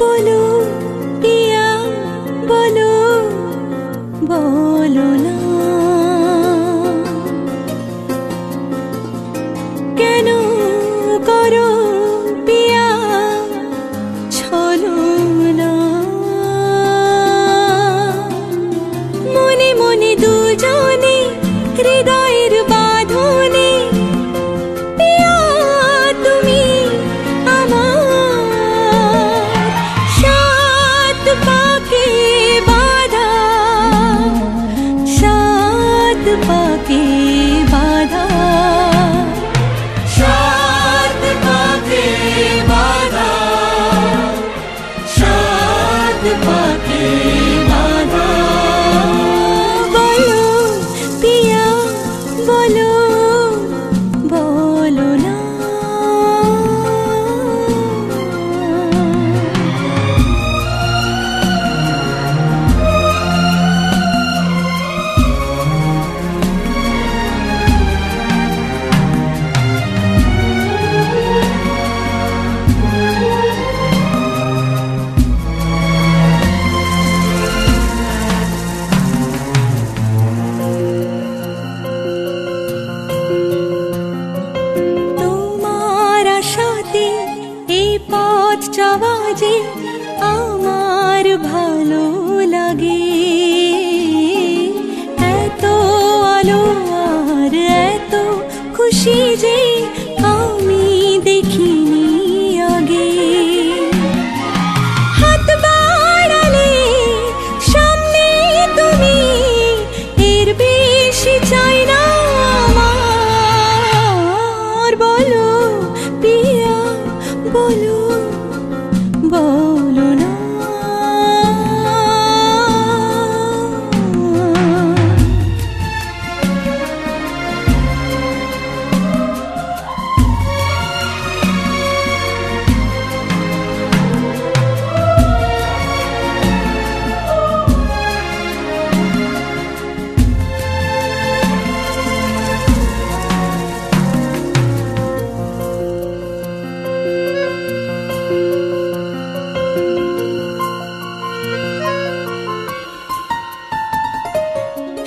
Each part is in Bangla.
बोलो पिया बोलो बोलो ना केनो करो पिया छलो ना मने मने दुजने हृदयेर बाँधने पिया तुमी आमार भालो लागे एतो आलो आर एतो खुशी जे आमी देखिनी आगे हाथ बाड़ाले सामने तुमी एर बेशी चाই না আমার बोलो पिया बोलो बोलो ना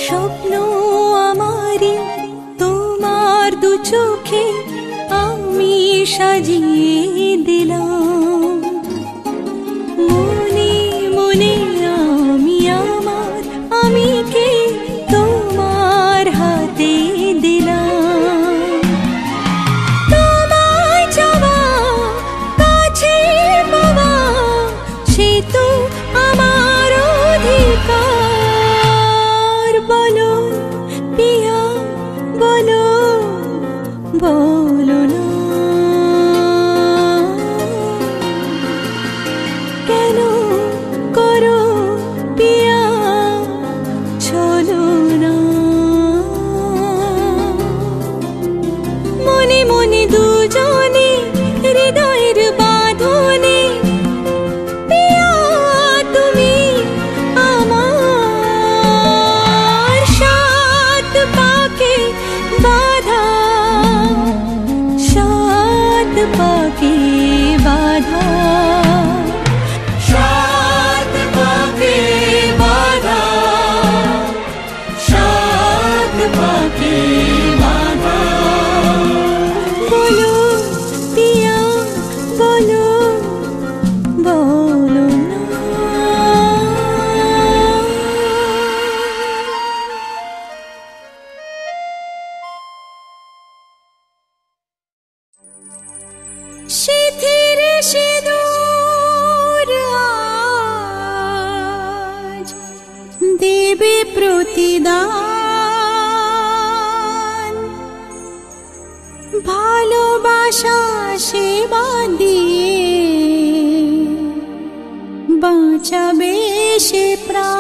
स्वप्न आमारी तोमार दु चोखे आमी साजिए दिलाम मने मने आमी आमार आमीके तोमार हाथे दिलाम तोमाय चावा काछे पावा से तो आमार अधिकार बोलो पिया बोलो बोलो ना केनो करो पिया छलो ना मने मने दुजने हृदयेर बाँधने पिया तुमी आमार सात पाके बाधा सात पाके बाधा सात पाके बाधा सात पाके बाधा बोलो पिया बोलो बोलो ना शिथिर सिंदूर आज देवे प्रतिदान भालोबाशा सेवा दिए बाँचाबे से प्राण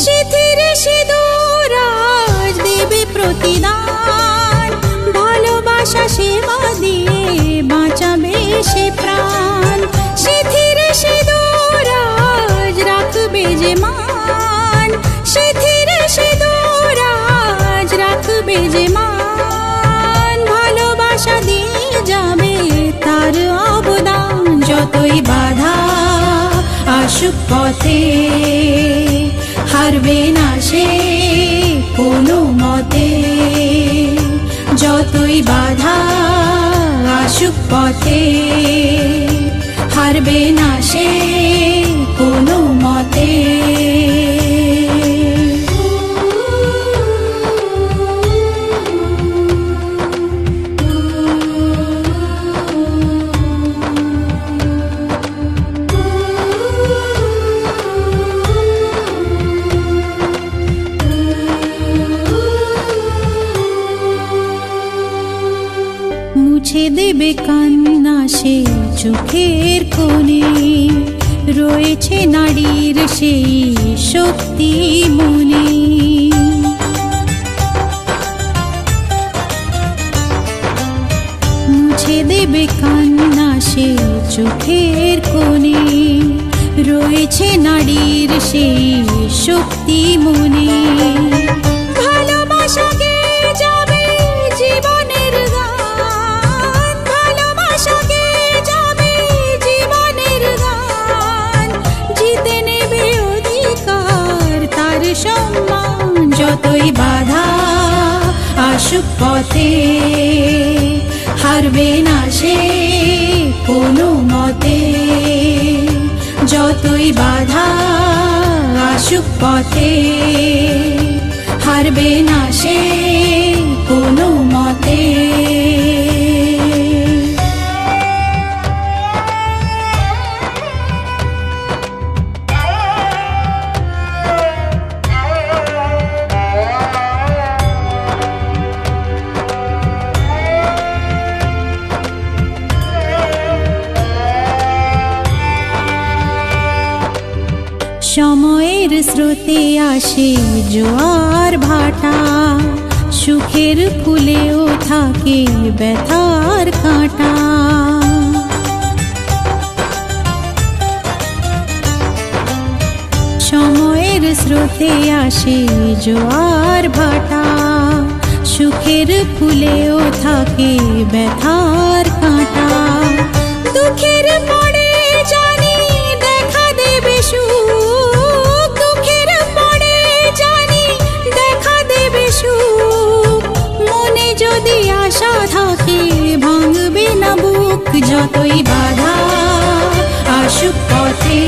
शिथिर सिंदूर आज देवे प्रतिदान भालोबाशा सेवा दिए बाँचाबे से प्राण शिथिर सिंदूर आज राखबे যে মান, সিঁথিরে সিঁদুর আজ রাখবে যে মান, ভালোবাসা দিয়ে যাবে তার অবদান। যতই বাধা আসুক পথে, হারবে না সে কোনো মতে। যতই বাধা আসুক পথে, হারবে না সে কোনো মতে। মুছে দেবে কান্না সে চোখের কোণে, রয়েছে নারীর সেই শক্তি মনে। মুছে দেবে কান্না সে চোখের কোণে, রয়েছে নারীর সেই শক্তি মনে। ভালোবাসাকে যাবে জীবনের গান, ভালোবাসাকে যাবে জীবনের গান, জিতে নেবে অধিকার তার সম্মান। যতই বাধা আসুক পথে, হারবে না সে কোনো মতে। যতই বাধা আসুক পথে, হারবে না সে কোনো মতে। সময়ের স্রোতে আসে জোয়ার ভাটা, সুখের ফুলেও থাকে ব্যথার কাঁটা। সময়ের স্রোতে আসে জোয়ার ভাটা, সুখের ফুলেও থাকে ব্যথার কাঁটা। দুঃখের পরে জানি দেখা দেবে সুখ, দুঃখের পরে জানি দেখা দেবে সুখ। মনে যদি আশা থাকে ভাঙবে না বুক। যতই বাধা আসুক পথে,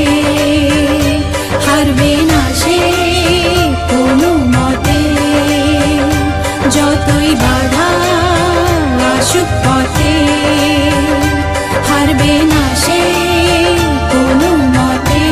হারবে না সে কোনো মতে। যতই বাধা আসুক পথে, হারবে না সে কোনো মতে।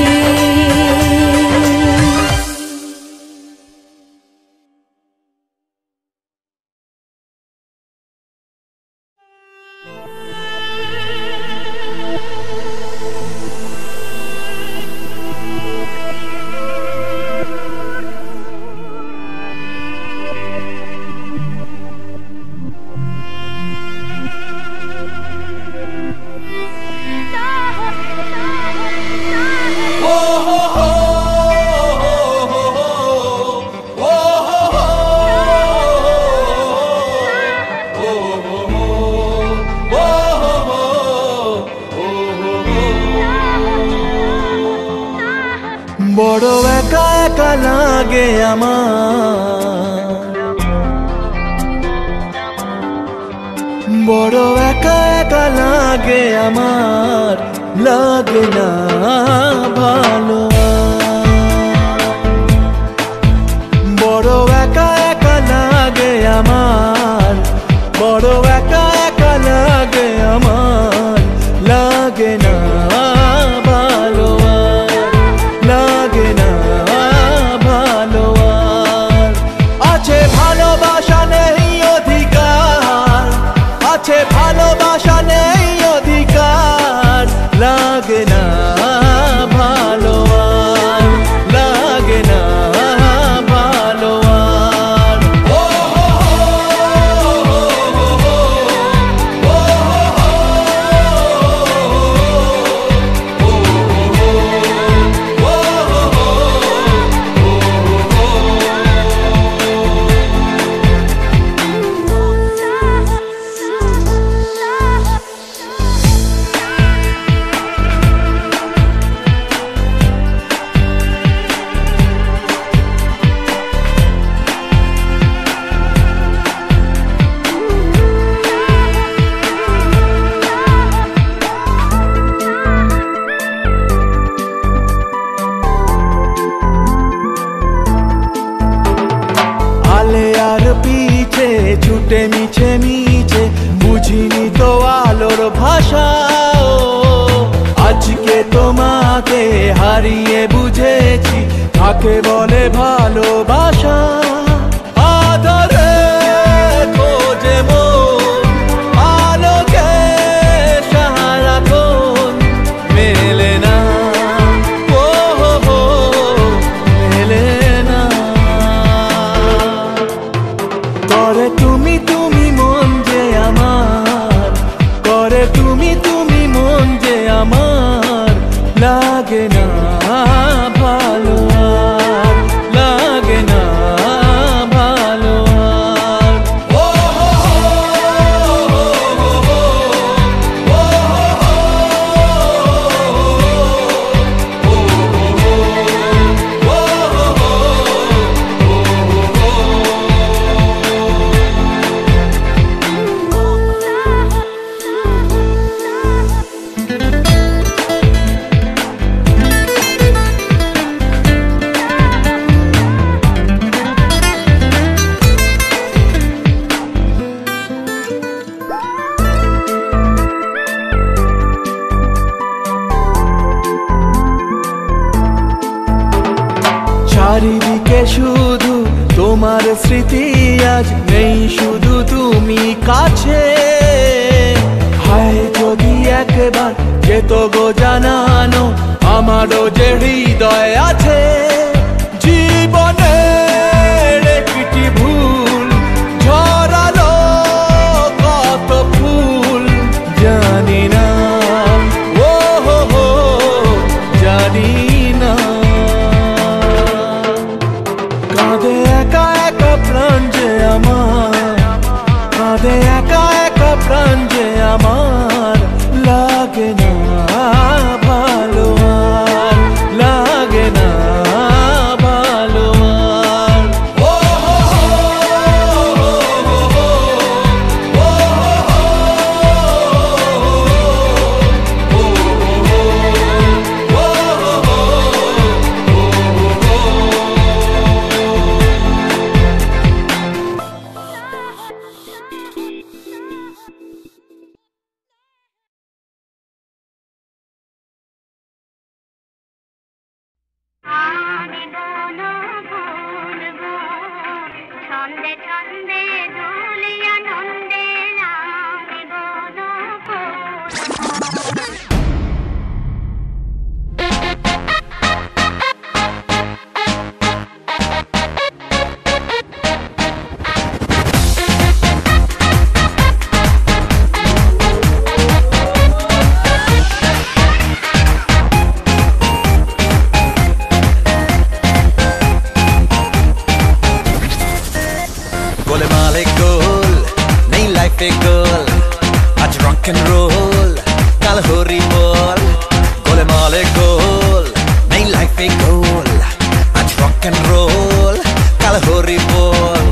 বড় একা একা লাগে আমার, বড় একা একা লাগে আমার, লাগে না ভালো। বড় একা একা লাগে আমার, বড় একা একা লাগে আমার, লাগে না ভালো, লাগে না ভালো। আছে ভালোবাসা নেই অধিকার, আছে ভালোবাসা নেই অধিকার, লাগে না ভালো, লাগে না ভালো। ছুটে মিছে মিছে বুঝিনি তো আলোর ভাষা আজকে তোমাকে হারিয়ে বুঝেছি কাকে বলে ভালোবাসা আদরে খোঁজে মন আলোকে সারাক্ষণ মেলে না ও হো মেলে না করে তুমি তুমি মন যে আমার করে তুমি তুমি মন যে আমার লাগে না ভালো আর লাগে না ভালো আর ও চারিদিকে শুধু তোমার স্মৃতি আজ নেই শুধু তুমি কাছে হায় যদি একবার যেত গো জানানো আমারও যে হৃদয় আছে জীবনের একটি ভুল ঝরালো কত ফুল জানি না ও হো জানি না কাঁদে একা একা প্রাণ যে আমার কাঁদে একা একা প্রাণ যে আমার লাগে না ভালো আর লাগে না ভালো আর ও আমি বলো ভুলবো ছন্দে ছন্দে দুলিয়া নন্দে আমি বলো गोलमाले गोल नहीं लाइफ ए गोल आज रॉक एंड रोल कल होरी बोल गोलमाले गोल नहीं लाइफ ए गोल आज रॉक एंड रोल कल होरी बोल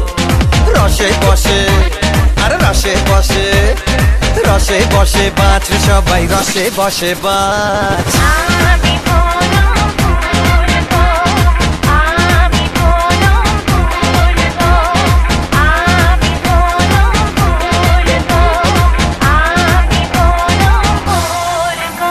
रशे बसे अरे रशे बसे बाँच रे सबाई रशे बसे बाँच আমি বলো ভুলবো আমি বলো ভুলবো আমি বলো ভুলবো আমি বলো ভুলবো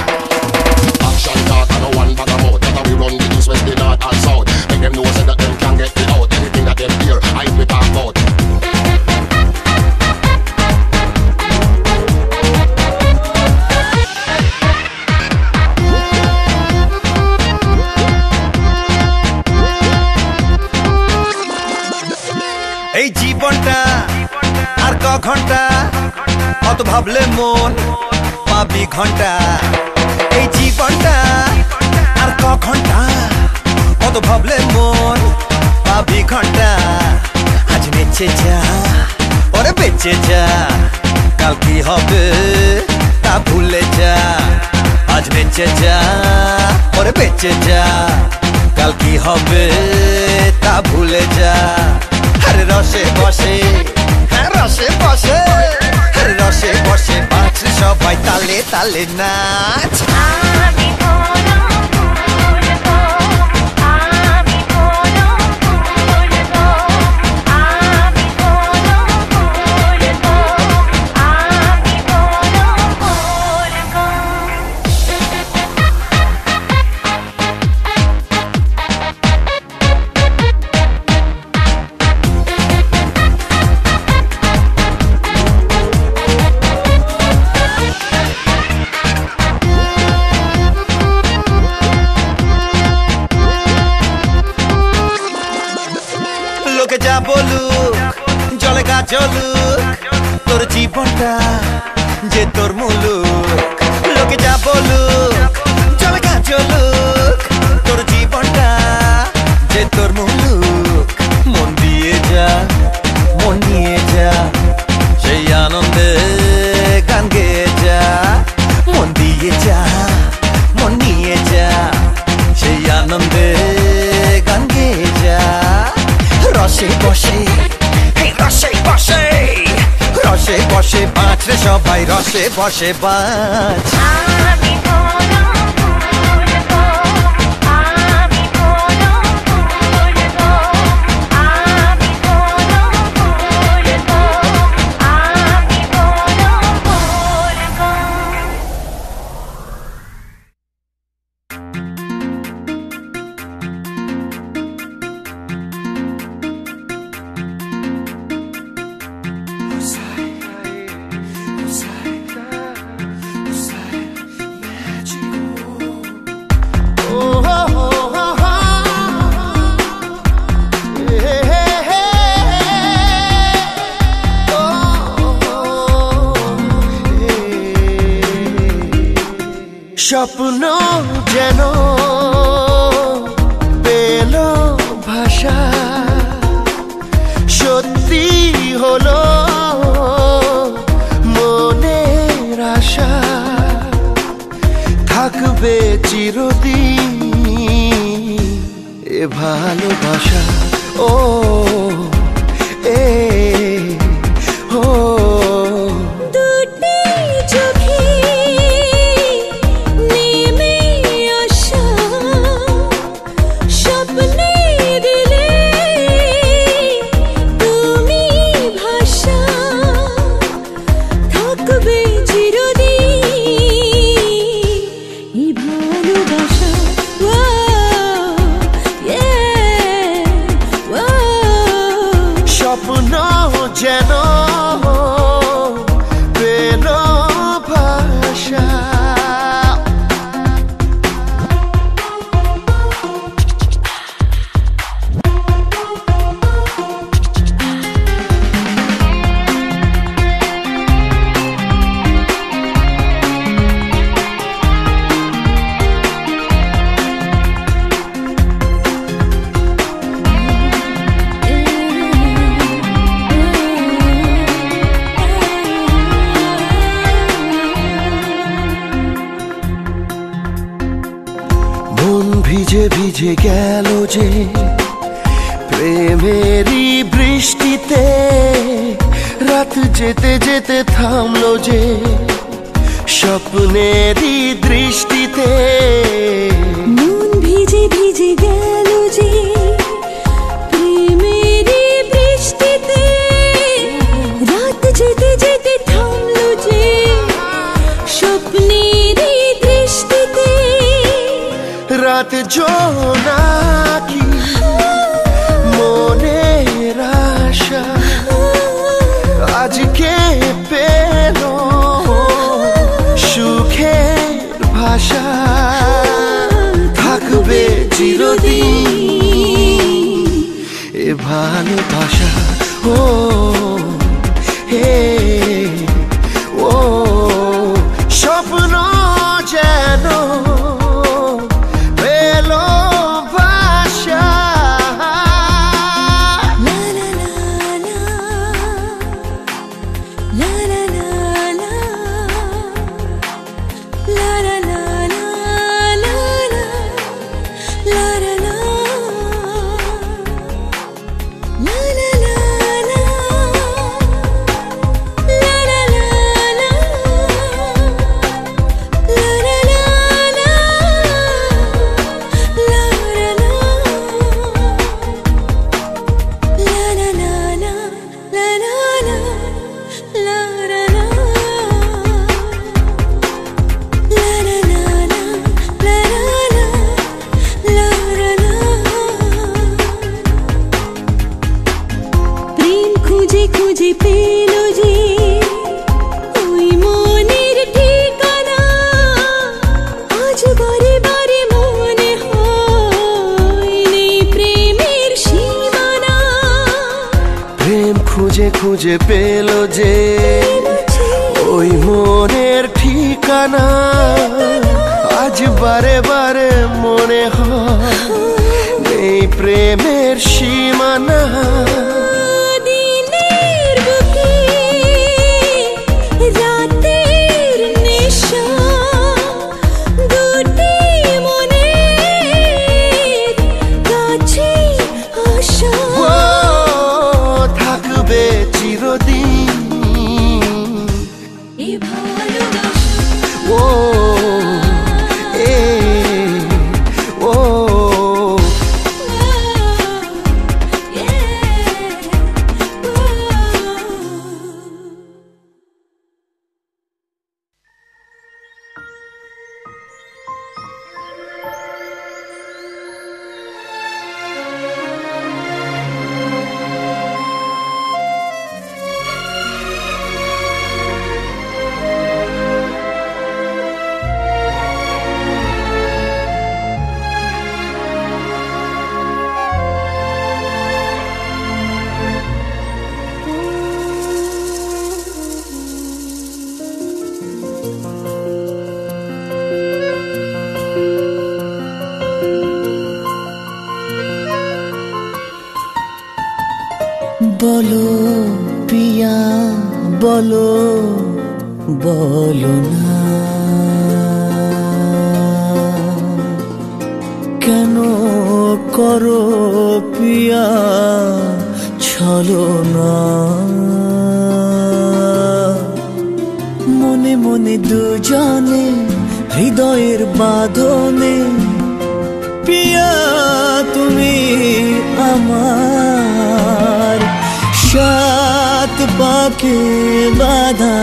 Action talk and no one bag of mouth. That we run the east, west, the north and south. Make them know say that them can't get me out. Anything that them hear, I we talk about. এই জীবনটা আর ক ঘন্টা অত ভাবলে মন পাবি ঘন্টা এই জীবনটা আর ক ঘন্টা অত ভাবলে মন পাবি ঘন্টা আজ বেঁচে যা ওরে বেঁচে যা কাল কি হবে তা ভুলে যা আজ বেঁচে যা ওরে বেঁচে যা কাল কি হবে তা ভুলে যা हर रसे बसे हर रसे बसे हर रसे बसे बाँच सबाई ताले ताले नाच আমি বলো ভুলবো জলে গা জ্বলুক তোর জীবনটা যে তোর মুলুক লোকে যা বলুক জলে গা জ্বলুক তোর জীবনটা যে তোর মুলুক মন দিয়ে যা মন নিয়ে যা সেই আনন্দে গান গেয়ে যা মন দিয়ে যা মন নিয়ে যা সেই আনন্দে গান গেয়ে যা রসে বসে রসে বসে রসে বসে বাঁচ রে সবাই রসে বসে বাঁচ আমি কোনো ভুলবো আমি কোনো ভুলবো আমি কোনো ভুলবো আমি কোনো ভুলবো স্বপ্ন যেন পেল ভাষা সত্যি হলো মনের আশা থাকবে চিরদিন এ ভালোবাসা ও এ ও দুটি চোখে নেমে আসা স্বপ্নে দিলে তুমি ভাষা থাকবে চিরদিন এই ভালোবাসা স্বপ্ন যেন পেল ভাষা মন ভিজে ভিজে গেল যে প্রেমেরই বৃষ্টিতে রাত যেতে যেতে থামলো যে স্বপ্নেরই দৃষ্টিতে মন ভিজে ভিজে গেল যে প্রেমেরই বৃষ্টিতে রাত যেতে যেতে থামলো যে স্বপ্নেরই দৃষ্টিতে রাত জোনাকি মনের আশা আজকে পেল সুখের ভাষা থাকবে চিরদিন এ ভালোবাসা ও হে ও স্বপ্ন যেন পেল ভাষা প্রেম খুঁজে খুঁজে পেল যে ওই মনের ঠিকানা, আজ বারে বারে মনে হয় নেই প্রেমের সীমানা। দিনের বুকে রাতের নেশা, দুটি মনের কাছে আসা, ও থাকবে চিরদিন এ ভালোবাসা। ও এ ও বলো পিয়া বলো, বলো না কেন করো পিয়া ছলনা। মনে মনে দুজনে হৃদয়ের বাঁধনে, পিয়া তুমি আমার সাত পাকে বাঁধা,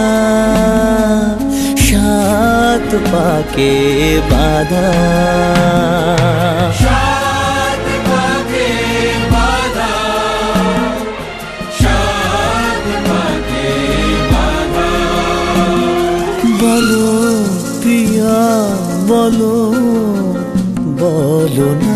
সাত পাকে বাঁধা, সাত পাকে বাঁধা, সাত পাকে বাঁধা। বলো পিয়া বলো, বলো না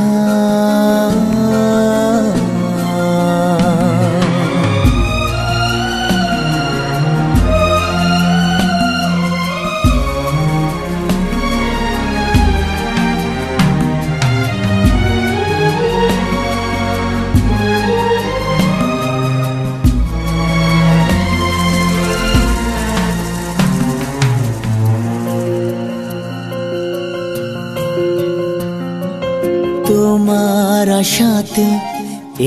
তোমার আশাতে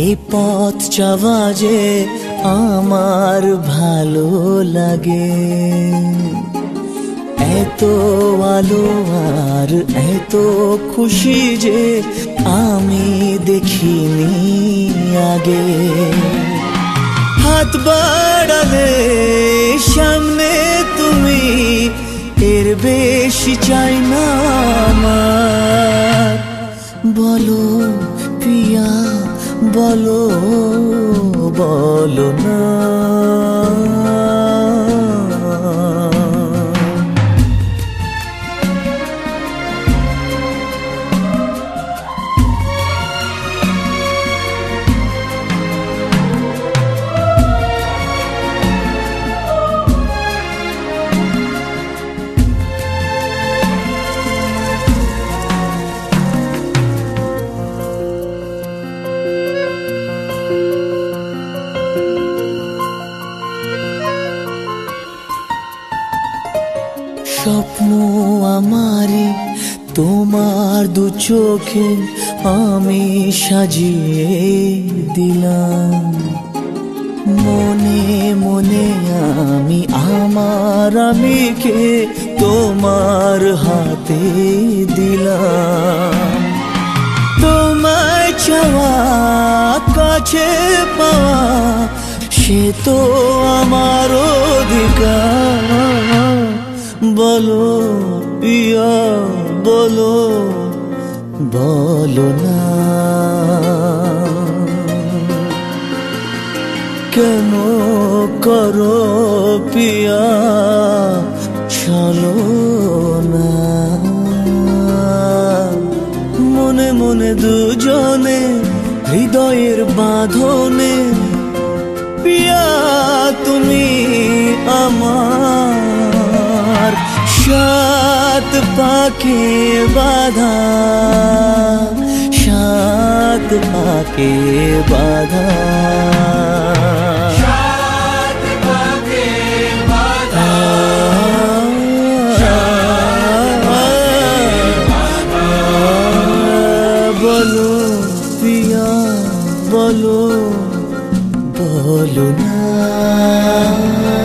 এই পথ চাওয়া যে আমার ভালো লাগে। এত আলো আর এত খুশি যে আমি দেখিনি আগে। হাত বাড়ালে সামনে তুমি, এর বেশি চাই না আমার। বলো পিয়া বলো, বলো না স্বপ্ন আমারে তোমার দু চোখে আমি সাজিয়ে দিলাম। মনে মনে আমি আমার আমিকে তোমার হাতে দিলাম। তোমায় চাওয়া কাছে পাওয়া সে তো আমার অধিকার। বলো পিয়া বলো, বলো না কেন করো পিয়া চলো না। মনে মনে দুজনে হৃদয়ের বাঁধনে, পিয়া সাত পাকে বাধা সাত পাকে বাধা বলো পিয়া বলো বলো না